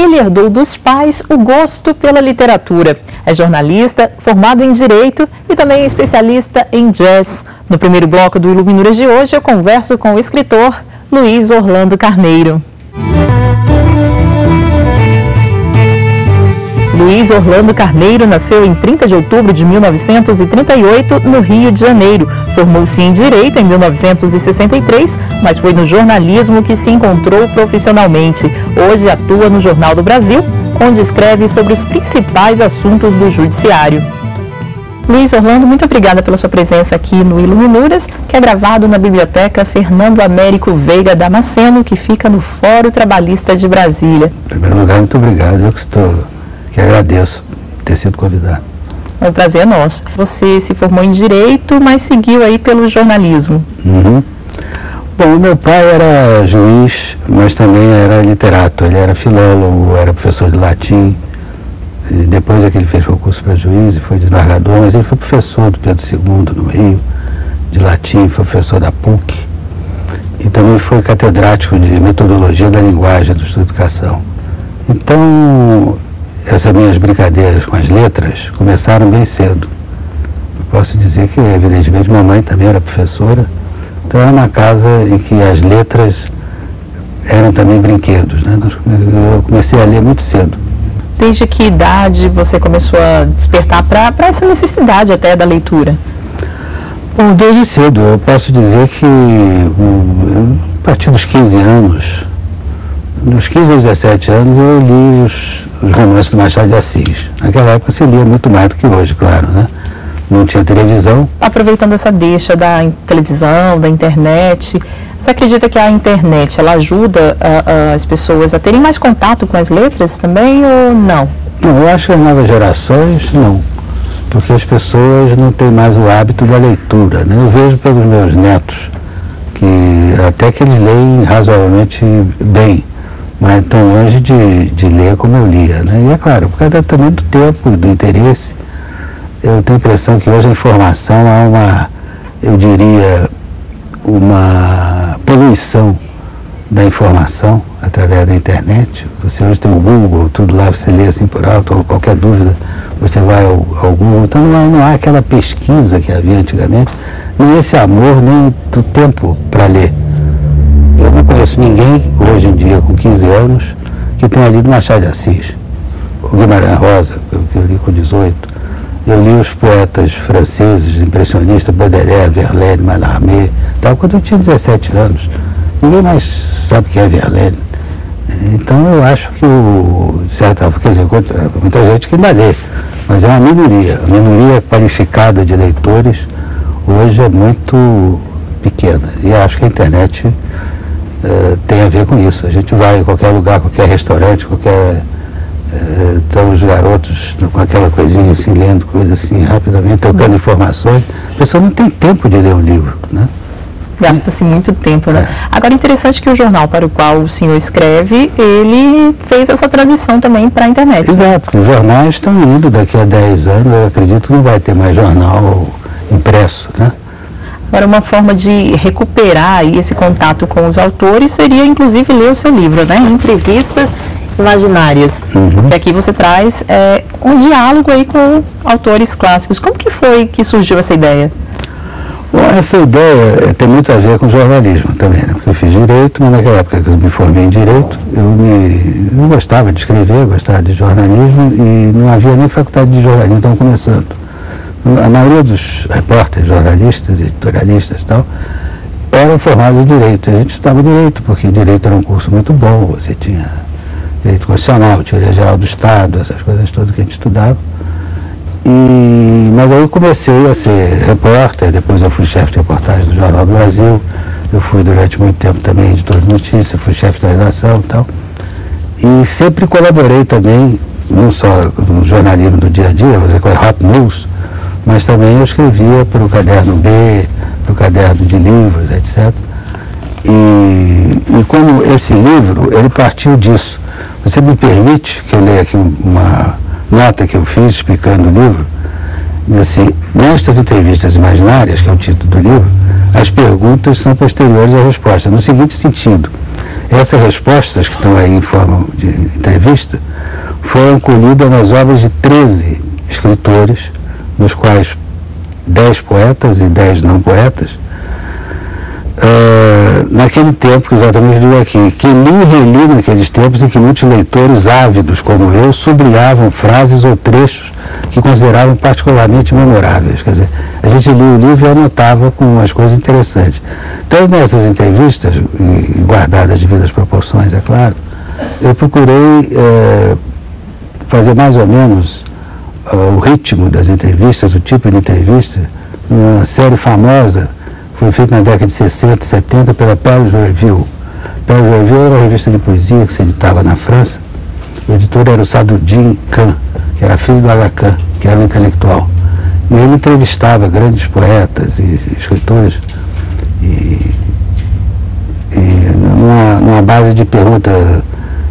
ele herdou dos pais o gosto pela literatura. É jornalista, formado em Direito e também especialista em jazz. No primeiro bloco do Iluminuras de hoje, eu converso com o escritor Luiz Orlando Carneiro. Luiz Orlando Carneiro nasceu em 30 de outubro de 1938, no Rio de Janeiro. Formou-se em Direito em 1963, mas foi no jornalismo que se encontrou profissionalmente. Hoje atua no Jornal do Brasil, onde escreve sobre os principais assuntos do judiciário. Luiz Orlando, muito obrigada pela sua presença aqui no Iluminuras, que é gravado na Biblioteca Fernando Américo Veiga Damasceno, que fica no Fórum Trabalhista de Brasília. Em primeiro lugar, muito obrigado. Eu que agradeço ter sido convidado. É um prazer nosso. Você se formou em Direito, mas seguiu aí pelo jornalismo. Bom, meu pai era juiz, mas também era literato. Ele era filólogo, era professor de latim. E depois é que ele fez concurso para juiz e foi desembargador, mas ele foi professor do Pedro II no Rio, de latim, foi professor da PUC. E também foi catedrático de metodologia da linguagem do estudo de educação. Então, essas minhas brincadeiras com as letras começaram bem cedo. Eu posso dizer que, evidentemente, mamãe também era professora. Então, era uma casa em que as letras eram também brinquedos, né? Eu comecei a ler muito cedo. Desde que idade você começou a despertar para essa necessidade até da leitura? Bom, desde cedo. Eu posso dizer que, a partir dos 15 anos, dos 15 aos 17 anos, eu li os romances do Machado de Assis. Naquela época se lia muito mais do que hoje, claro, né? Não tinha televisão. Aproveitando essa deixa da televisão, da internet, você acredita que a internet ela ajuda as pessoas a terem mais contato com as letras também ou não? Não, eu acho que as novas gerações não, porque as pessoas não têm mais o hábito da leitura, né? Eu vejo pelos meus netos que até que eles leem razoavelmente bem, mas tão longe de ler como eu lia, né? E é claro, por causa também do tempo e do interesse, eu tenho a impressão que hoje a informação há eu diria, uma poluição da informação através da internet. Você hoje tem o Google, tudo lá você lê assim por alto, ou qualquer dúvida, você vai ao Google. Então não há aquela pesquisa que havia antigamente, nem esse amor, nem do tempo para ler. Eu não conheço ninguém, hoje em dia, com 15 anos, que tenha lido Machado de Assis. O Guimarães Rosa, que eu li com 18. Eu li os poetas franceses, impressionistas, Baudelaire, Verlaine, Mallarmé, tal, quando eu tinha 17 anos. Ninguém mais sabe o que é Verlaine. Então eu acho que quer dizer, muita gente que ainda lê, mas é uma minoria. A minoria qualificada de leitores hoje é muito pequena. E acho que a internet tem a ver com isso. A gente vai em qualquer lugar, qualquer restaurante, estão os garotos com aquela coisinha assim, lendo coisa assim rapidamente, trocando informações. A pessoa não tem tempo de ler um livro, né? Gasta-se muito tempo, né? Agora, interessante que o jornal para o qual o senhor escreve, ele fez essa transição também para a internet. Exato, os jornais estão indo daqui a 10 anos, eu acredito que não vai ter mais jornal impresso, né? Agora, uma forma de recuperar aí esse contato com os autores seria, inclusive, ler o seu livro, né? Entrevistas Imaginárias. Porque aqui você traz um diálogo aí com autores clássicos. Como que foi que surgiu essa ideia? Bom, essa ideia tem muito a ver com jornalismo também, né? Porque eu fiz Direito, mas naquela época que eu me formei em Direito, eu gostava de escrever, gostava de jornalismo e não havia nem faculdade de jornalismo, estavam começando. A maioria dos repórteres, jornalistas, editorialistas e tal, eram formados em Direito. A gente estudava Direito, porque Direito era um curso muito bom, você tinha Direito Constitucional, Teoria Geral do Estado, essas coisas todas que a gente estudava. Mas aí eu comecei a ser repórter, depois eu fui chefe de reportagem do Jornal do Brasil, eu fui durante muito tempo também editor de notícias, fui chefe da redação e tal. E sempre colaborei também, não só no jornalismo do dia a dia, você conhece Hot News, mas também eu escrevia para o Caderno B, para o Caderno de Livros, etc. E como esse livro, ele partiu disso. Você me permite que eu leia aqui uma nota que eu fiz explicando o livro? Diz assim: nestas entrevistas imaginárias, que é o título do livro, as perguntas são posteriores à resposta, no seguinte sentido: Essas respostas que estão aí em forma de entrevista foram colhidas nas obras de 13 escritores, dos quais 10 poetas e 10 não poetas, naquele tempo, exatamente eu digo aqui, que li e reli naqueles tempos em que muitos leitores ávidos como eu sublinhavam frases ou trechos que consideravam particularmente memoráveis. Quer dizer, a gente lia o livro e anotava com umas coisas interessantes. Então, nessas entrevistas, guardadas de devidas proporções, é claro, eu procurei fazer mais ou menos o ritmo das entrevistas, o tipo de entrevista, uma série famosa, foi feita na década de 60, 70 pela Paris Review. Paris Review era uma revista de poesia que se editava na França. O editor era o Sadruddin Khan, que era filho do Aga Khan, que era um intelectual. E ele entrevistava grandes poetas e escritores e numa base de pergunta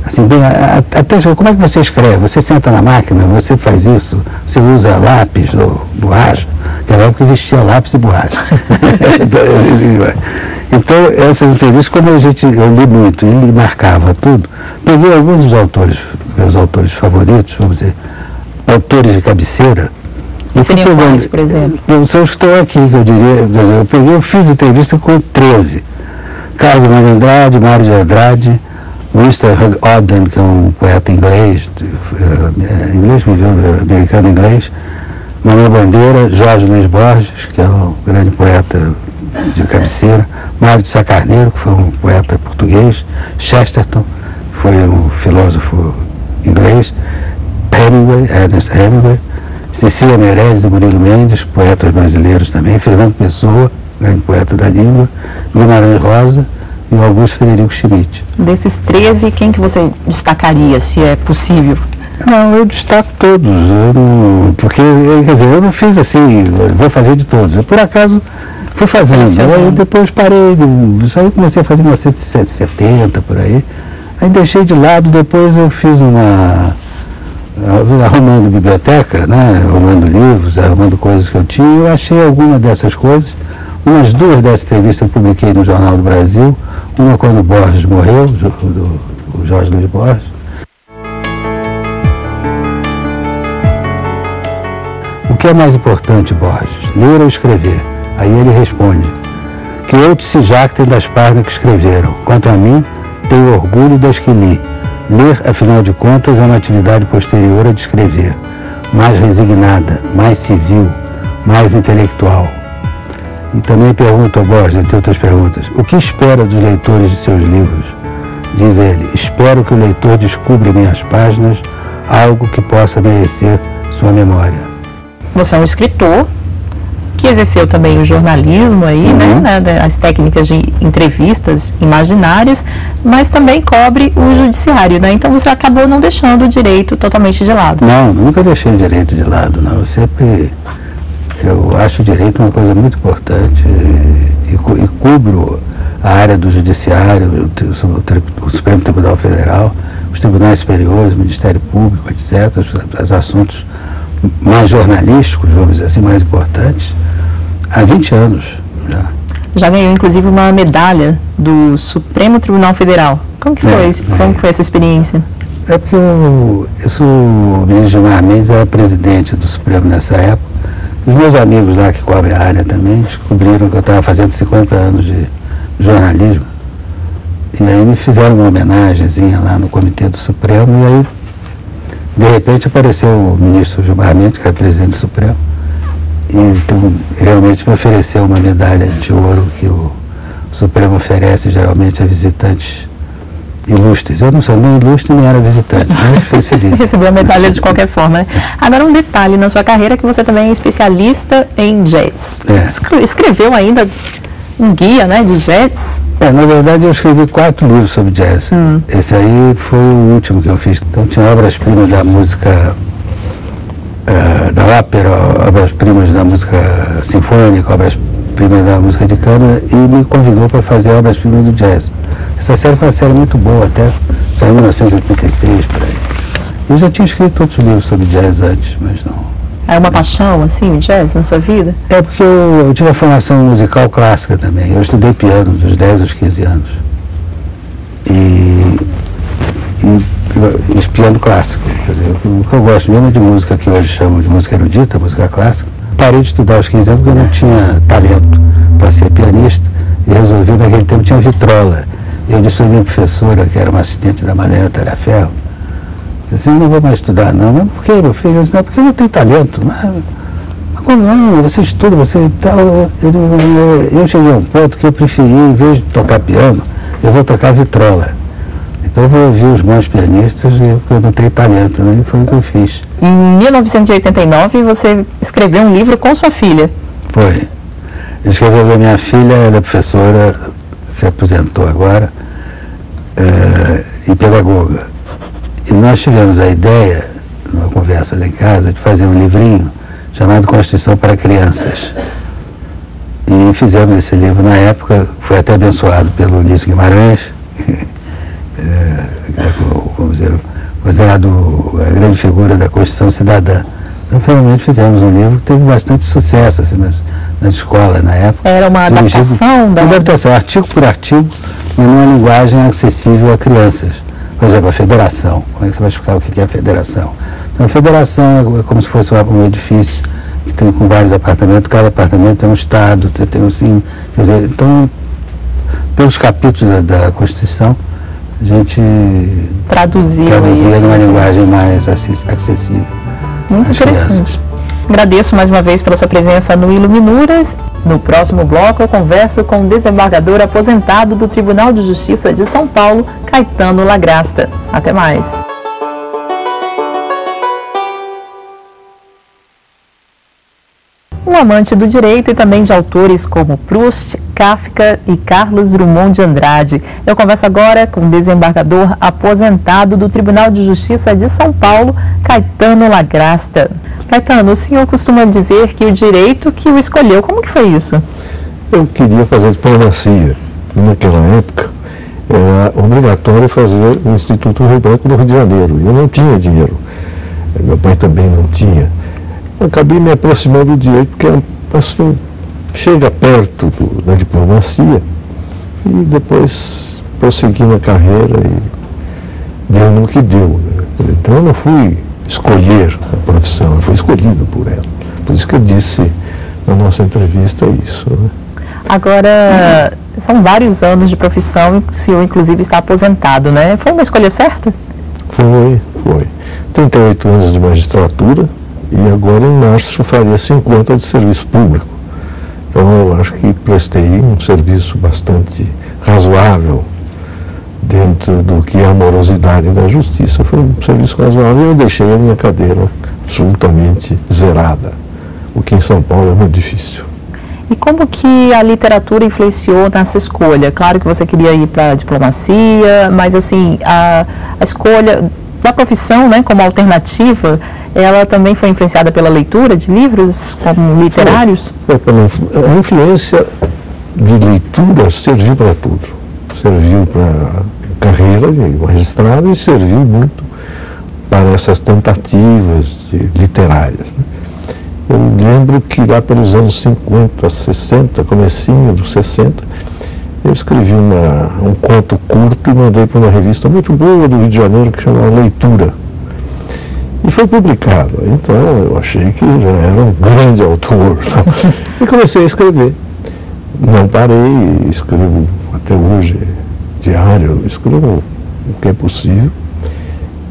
assim, bem, até como é que você escreve? Você senta na máquina, você faz isso, você usa lápis ou borracha? Naquela época existia lápis e borracha. Então, essas entrevistas, como eu li muito e marcava tudo, peguei alguns dos autores, meus autores favoritos, vamos dizer, autores de cabeceira. Seriam quais, por exemplo? São os que estão aqui, que eu diria. Eu fiz entrevista com 13. Carlos Maria Andrade, Mário de Andrade, Mr. Hugh Ogden, que é um poeta inglês, americano inglês, Manuel Bandeira, Jorge Luiz Borges, que é um grande poeta de cabeceira, Mário de Sá Carneiro, que foi um poeta português, Chesterton, que foi um filósofo inglês, Ernest Hemingway, Cecília Meirelles e Murilo Mendes, poetas brasileiros também, Fernando Pessoa, grande poeta da língua, Guimarães Rosa e o Augusto Frederico Schmidt. Desses 13, quem que você destacaria, se é possível? Não, eu destaco todos, porque, quer dizer, eu não fiz assim, vou fazer de todos. Eu, por acaso, fui fazendo. Aí depois parei, só eu comecei a fazer em 1970, por aí. Aí deixei de lado, depois eu fiz arrumando biblioteca, né, arrumando livros, arrumando coisas que eu tinha. Eu achei alguma dessas coisas. Umas 2 dessas entrevistas eu publiquei no Jornal do Brasil. Uma quando o Borges morreu, o Jorge Luiz Borges. O que é mais importante, Borges, ler ou escrever? Aí ele responde: que outros se jactem das páginas que escreveram. Quanto a mim, tenho orgulho das que li. Ler, afinal de contas, é uma atividade posterior a de escrever, mais resignada, mais civil, mais intelectual. E também pergunto ao Borges, entre outras perguntas, o que espera dos leitores de seus livros? Diz ele: espero que o leitor descubra em minhas páginas algo que possa merecer sua memória. Você é um escritor que exerceu também o jornalismo aí, né, as técnicas de entrevistas imaginárias, mas também cobre o judiciário, né? Então você acabou não deixando o direito totalmente de lado. Não, nunca deixei o direito de lado, não. Eu acho o direito uma coisa muito importante e cubro a área do judiciário, o Supremo Tribunal Federal, os tribunais superiores, o Ministério Público, etc., os assuntos mais jornalísticos, vamos dizer assim, mais importantes, há 20 anos já. Já ganhou, inclusive, uma medalha do Supremo Tribunal Federal. Como que foi isso? Como foi essa experiência? É porque o ministro Gilmar Mendes era presidente do Supremo nessa época. Os meus amigos lá que cobrem a área também descobriram que eu estava fazendo 50 anos de jornalismo. E aí me fizeram uma homenagenzinha lá no Comitê do Supremo e aí, de repente, apareceu o ministro Gilmar Mendes, que é presidente do Supremo, e então, realmente me ofereceu uma medalha de ouro que o Supremo oferece geralmente a visitantes ilustres. Eu não sou nem ilustre nem era visitante, mas recebi. Recebeu a medalha de qualquer forma, né? Agora, um detalhe na sua carreira, que você também é especialista em jazz. Escreveu ainda um guia, né, de jazz? Na verdade, eu escrevi 4 livros sobre jazz. Esse aí foi o último que eu fiz. Então, tinha obras-primas da música, da ópera, obras-primas da música sinfônica, obras-primas da música de câmara, e me convidou para fazer obras-primas do jazz. Essa série foi uma série muito boa, até saiu em 1986, por aí. Eu já tinha escrito outros livros sobre jazz antes, mas não. É uma paixão, assim, o jazz na sua vida? É porque eu tive a formação musical clássica também. Eu estudei piano dos 10 aos 15 anos. e piano clássico. Quer dizer, o que eu gosto mesmo de música que hoje chamam de música erudita, música clássica. Parei de estudar aos 15 anos porque eu não tinha talento para ser pianista e resolvi, naquele tempo tinha vitrola. Eu disse para minha professora, que era uma assistente da Mariana Talhaferro, eu disse, eu não vou mais estudar não. Mas por que, meu filho? Eu disse, não, porque eu não tenho talento. Mas como não? Você estuda, você tal. Eu cheguei a um ponto que eu preferi, em vez de tocar piano, eu vou tocar vitrola. Então eu vou ouvir os bons pianistas porque eu não tenho talento, né? E foi o que eu fiz. Em 1989 você escreveu um livro com sua filha. Foi. Ele escreveu a minha filha, ela é professora, se aposentou agora, e pedagoga. E nós tivemos a ideia, numa conversa lá em casa, de fazer um livrinho chamado Constituição para Crianças. E fizemos esse livro na época, foi até abençoado pelo Ulisses Guimarães, vamos dizer, considerado a grande figura da Constituição Cidadã. Então, finalmente fizemos um livro que teve bastante sucesso assim, nas escolas na época. Era uma adaptação da... Uma adaptação, artigo por artigo, mas numa linguagem acessível a crianças. Por exemplo, a federação. Como é que você vai explicar o que é a federação? Então, a federação é como se fosse um edifício que tem com vários apartamentos, cada apartamento é um estado, tem um sim. Quer dizer, então, pelos capítulos da Constituição, a gente traduzia numa linguagem mais acessível. Muito interessante. Agradeço mais uma vez pela sua presença no Iluminuras. No próximo bloco eu converso com o desembargador aposentado do Tribunal de Justiça de São Paulo, Caetano Lagrasta. Até mais. Um amante do direito e também de autores como Proust, Kafka e Carlos Drummond de Andrade. Eu converso agora com o desembargador aposentado do Tribunal de Justiça de São Paulo, Caetano Lagrasta. Caetano, o senhor costuma dizer que o direito que o escolheu, como que foi isso? Eu queria fazer diplomacia. Naquela época, era obrigatório fazer o Instituto Rio Branco do Rio de Janeiro. Eu não tinha dinheiro. Meu pai também não tinha. Eu acabei me aproximando do direito porque assim, chega perto da diplomacia e depois prossegui na carreira e deu no que deu. Né? Então eu não fui escolher a profissão, eu fui escolhido por ela. Por isso que eu disse na nossa entrevista isso. Né? Agora, são vários anos de profissão e o senhor inclusive está aposentado, né? Foi uma escolha certa? Foi. 38 anos de magistratura. E agora em março faria 50 de serviço público. Então eu acho que prestei um serviço bastante razoável dentro do que é a morosidade da justiça. Foi um serviço razoável e eu deixei a minha cadeira absolutamente zerada, o que em São Paulo é muito difícil. E como que a literatura influenciou nessa escolha? Claro que você queria ir para a diplomacia, mas assim, a escolha da profissão, né, como alternativa, ela também foi influenciada pela leitura de livros como literários? A influência de leitura serviu para tudo. Serviu para a carreira de magistrado e serviu muito para essas tentativas literárias. Né? Eu lembro que lá pelos anos 50, 60, comecinho dos 60, eu escrevi um conto curto e mandei para uma revista muito boa do Rio de Janeiro que chamava Leitura. E foi publicado. Então eu achei que já era um grande autor. E comecei a escrever. Não parei, escrevo até hoje, diário, escrevo o que é possível.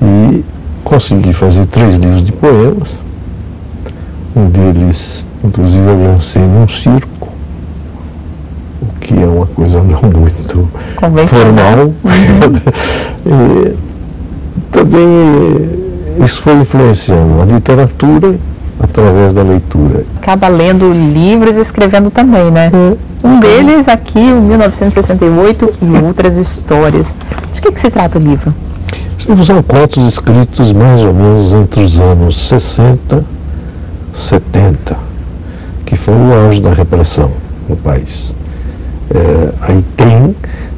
E consegui fazer 3 livros de poemas. Um deles, inclusive, eu lancei num circo, o que é uma coisa não muito formal. E também isso foi influenciando a literatura através da leitura. Acaba lendo livros e escrevendo também, né? Um deles aqui, em 1968, e outras histórias. De que se trata o livro? Os livros são contos escritos mais ou menos entre os anos 60 e 70, que foi o auge da repressão no país. Aí tem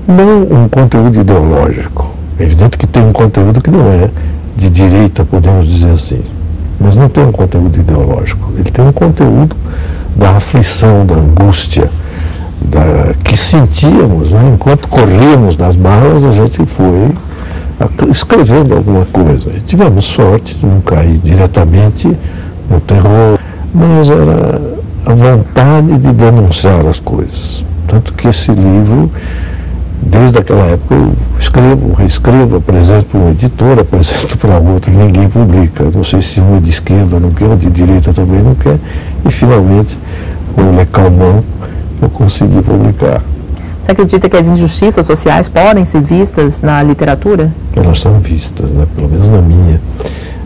não um conteúdo ideológico. É evidente que tem um conteúdo que não é de direita, podemos dizer assim, mas não tem um conteúdo ideológico. Ele tem um conteúdo da aflição, da angústia, que sentíamos, né? Enquanto corríamos das balas, a gente foi escrevendo alguma coisa. E tivemos sorte de não cair diretamente no terror, mas era a vontade de denunciar as coisas. Tanto que esse livro, desde aquela época, eu escrevo, reescrevo, apresento para uma editora, apresento para outra, ninguém publica. Não sei se uma de esquerda não quer, ou de direita também não quer. E finalmente, com o Le Calmont, eu consegui publicar. Você acredita que as injustiças sociais podem ser vistas na literatura? Elas são vistas, né? Pelo menos na minha.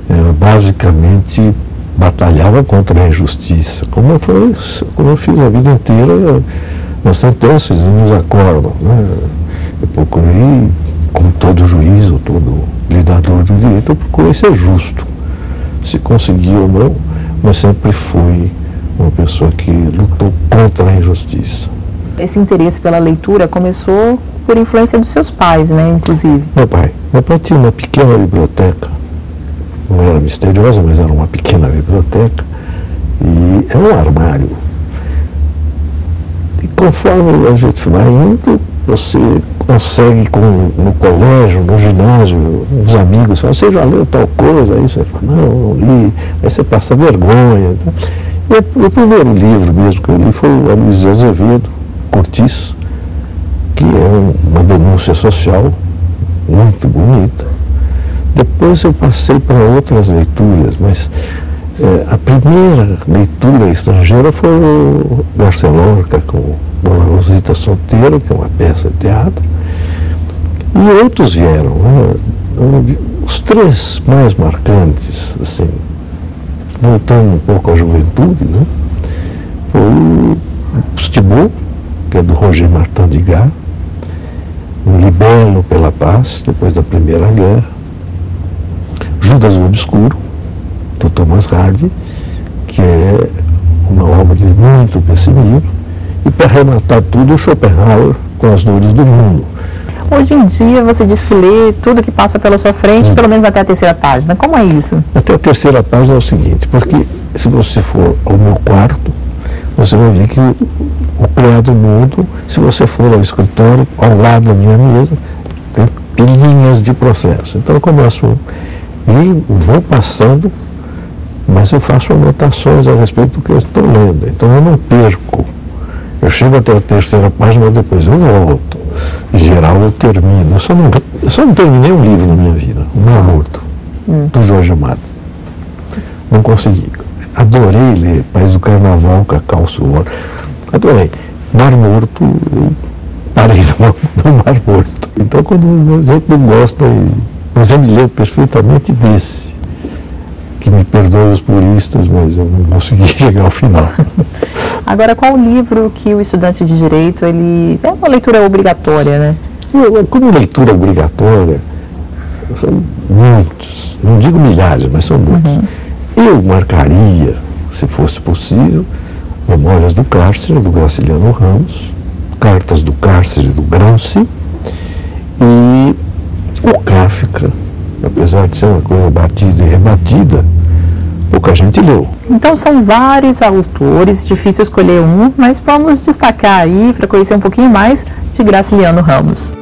Eu basicamente batalhava contra a injustiça, como eu fiz a vida inteira nas sentenças e nos acordos, né? Eu procurei, como todo juiz ou todo lidador do direito, eu procurei ser justo, se conseguia ou não, mas sempre fui uma pessoa que lutou contra a injustiça. Esse interesse pela leitura começou por influência dos seus pais, né, inclusive? Meu pai tinha uma pequena biblioteca, não era misteriosa, mas era uma pequena biblioteca, e era um armário. E conforme a gente vai indo, você consegue, no colégio, no ginásio, os amigos falam, você já leu tal coisa? Aí você fala, não li. Aí você passa vergonha. Tá? E o primeiro livro mesmo que eu li foi o Luiz Azevedo, Cortiço, que é uma denúncia social muito bonita. Depois eu passei para outras leituras, mas a primeira leitura estrangeira foi o Garcia Lorca com Dona Rosita Solteiro, que é uma peça de teatro, e outros vieram. Né? Os três mais marcantes, assim, voltando um pouco à juventude, né? Foi o Thibaut, que é do Roger Martin de Gars, um Libelo pela Paz, depois da Primeira Guerra, Judas o Obscuro, do Thomas Hardy, que é uma obra de muito pessimismo, e para arrematar tudo, o Schopenhauer com As Dores do Mundo. Hoje em dia, você diz que lê tudo que passa pela sua frente, pelo menos até a terceira página. Como é isso? Até a terceira página é o seguinte, porque se você for ao meu quarto, você vai ver que o criado mudo, se você for ao escritório, ao lado da minha mesa, tem pilhinhas de processo. Então eu começo e vou passando, mas eu faço anotações a respeito do que eu estou lendo. Então eu não perco. Eu chego até a terceira página, mas depois eu volto. Em geral eu termino. Eu só não terminei um livro na minha vida, O Mar Morto, do Jorge Amado. Não consegui. Adorei ler País do Carnaval, Cacau Suor. Adorei. Mar Morto, eu parei no Mar Morto. Então quando a gente não gosta, mas eu me lembro perfeitamente desse. Que me perdoem os puristas, mas eu não consegui chegar ao final. Agora, qual livro que o estudante de Direito, ele é uma leitura obrigatória, né? Como leitura obrigatória, são muitos, não digo milhares, mas são muitos. Eu marcaria, se fosse possível, Memórias do Cárcere, do Graciliano Ramos, Cartas do Cárcere, do Gramsci, e o Kafka, apesar de ser uma coisa batida e rebatida, pouca gente leu. Então são vários autores, difícil escolher um, mas vamos destacar aí, para conhecer um pouquinho mais, de Graciliano Ramos.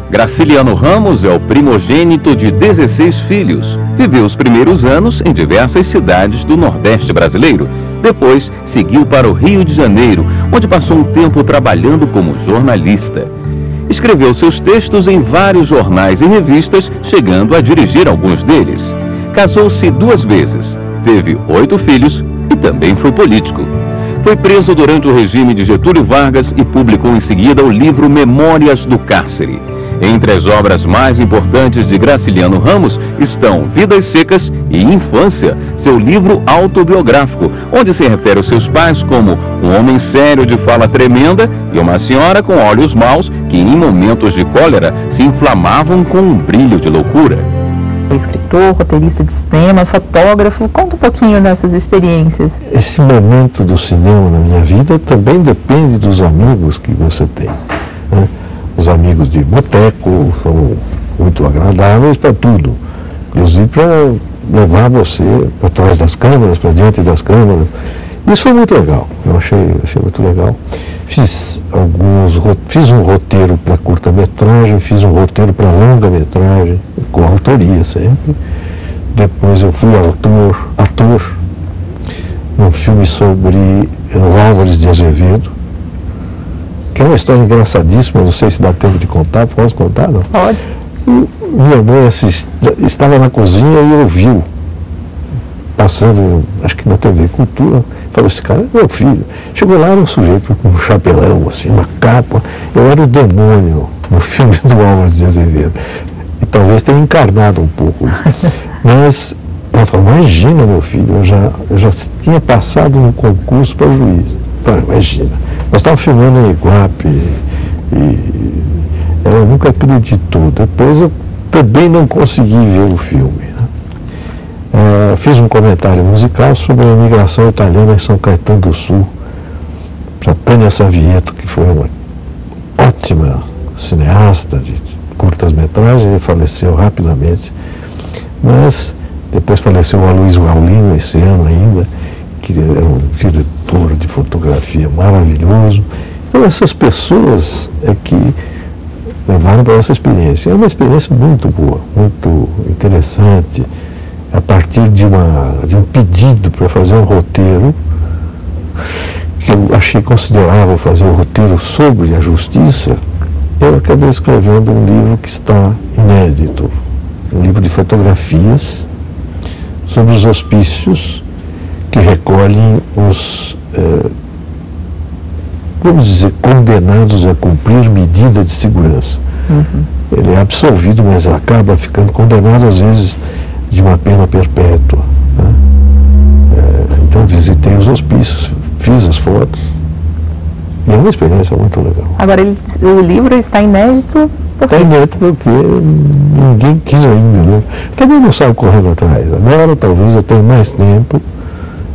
Graciliano Ramos é o primogênito de 16 filhos. Viveu os primeiros anos em diversas cidades do Nordeste brasileiro. Depois, seguiu para o Rio de Janeiro, onde passou um tempo trabalhando como jornalista. Escreveu seus textos em vários jornais e revistas, chegando a dirigir alguns deles. Casou-se 2 vezes, teve 8 filhos e também foi político. Foi preso durante o regime de Getúlio Vargas e publicou em seguida o livro Memórias do Cárcere. Entre as obras mais importantes de Graciliano Ramos estão Vidas Secas e Infância, seu livro autobiográfico, onde se refere aos seus pais como um homem sério de fala tremenda e uma senhora com olhos maus que, em momentos de cólera, se inflamavam com um brilho de loucura. Escritor, roteirista de cinema, fotógrafo, conta um pouquinho dessas experiências. Esse momento do cinema na minha vida também depende dos amigos que você tem, né? Os amigos de boteco são muito agradáveis para tudo, inclusive para levar você para trás das câmeras, para diante das câmeras. Isso foi muito legal, eu achei muito legal. Fiz um roteiro para curta-metragem, fiz um roteiro para longa-metragem, com autoria sempre. Depois eu fui ator num filme sobre Álvares de Azevedo, que é uma história engraçadíssima, não sei se dá tempo de contar, posso contar? Não? Pode. Minha mãe estava na cozinha e ouviu, passando, acho que na TV Cultura, falou, esse cara é meu filho. Chegou lá, era um sujeito com um chapelão, assim, uma capa. Eu era o demônio no filme do Álvares de Azevedo. E talvez tenha encarnado um pouco. Mas ela falou, imagina, meu filho, eu já tinha passado no concurso para juiz. Falei, imagina. Nós estávamos filmando em Iguape e ela nunca acreditou. Depois eu também não consegui ver o filme. Fiz um comentário musical sobre a imigração italiana em São Caetano do Sul, para Tânia Savieto, que foi uma ótima cineasta de curtas-metragens, ele faleceu rapidamente, mas depois faleceu o Aloysio Gaulino esse ano ainda, que era um diretor de fotografia maravilhoso. Então essas pessoas é que levaram para essa experiência. É uma experiência muito boa, muito interessante. A partir de um pedido para fazer um roteiro, que eu achei considerável fazer um roteiro sobre a justiça, eu acabei escrevendo um livro que está inédito, um livro de fotografias sobre os hospícios que recolhem os, vamos dizer, condenados a cumprir medida de segurança. Ele é absolvido, mas acaba ficando condenado às vezes de uma pena perpétua. Né? Então visitei os hospícios, fiz as fotos, e é uma experiência muito legal. Agora, o livro está inédito? Está inédito porque ninguém quis ainda, né? Também não saio correndo atrás. Agora talvez eu tenha mais tempo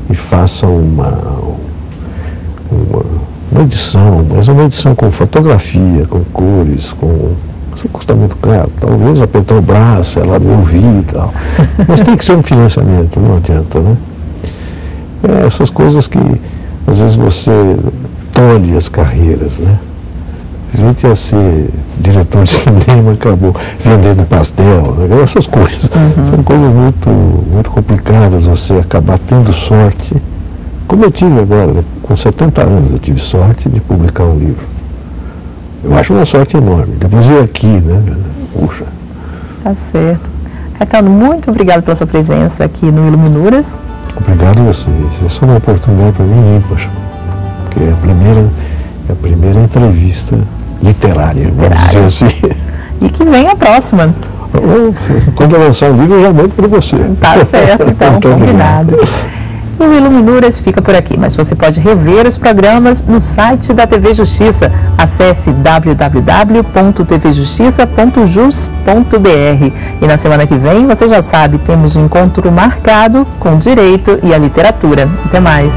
e faça uma edição, mas uma edição com fotografia, com cores, isso custa muito caro. Talvez a Petrobras, ela me ouvir e tal. Mas tem que ser um financiamento, não adianta, né? Essas coisas que às vezes você tolhe as carreiras, né? A gente ia ser diretor de cinema, acabou vendendo pastel, né? Essas coisas. São coisas muito complicadas, você acabar tendo sorte. Como eu tive agora, né? Com 70 anos, eu tive sorte de publicar um livro. Eu acho uma sorte enorme. Depois eu aqui, né? Puxa. Tá certo. Caetano, muito obrigado pela sua presença aqui no Iluminuras. Obrigado a vocês. Essa é uma oportunidade para mim ímpar, porque é a primeira entrevista literária, vamos dizer assim. E que vem a próxima. Quando eu lançar o livro, eu já mando para você. Tá certo, então, combinado. E o Iluminuras fica por aqui, mas você pode rever os programas no site da TV Justiça. Acesse www.tvjustiça.jus.br. E na semana que vem, você já sabe, temos um encontro marcado com o direito e a literatura. Até mais!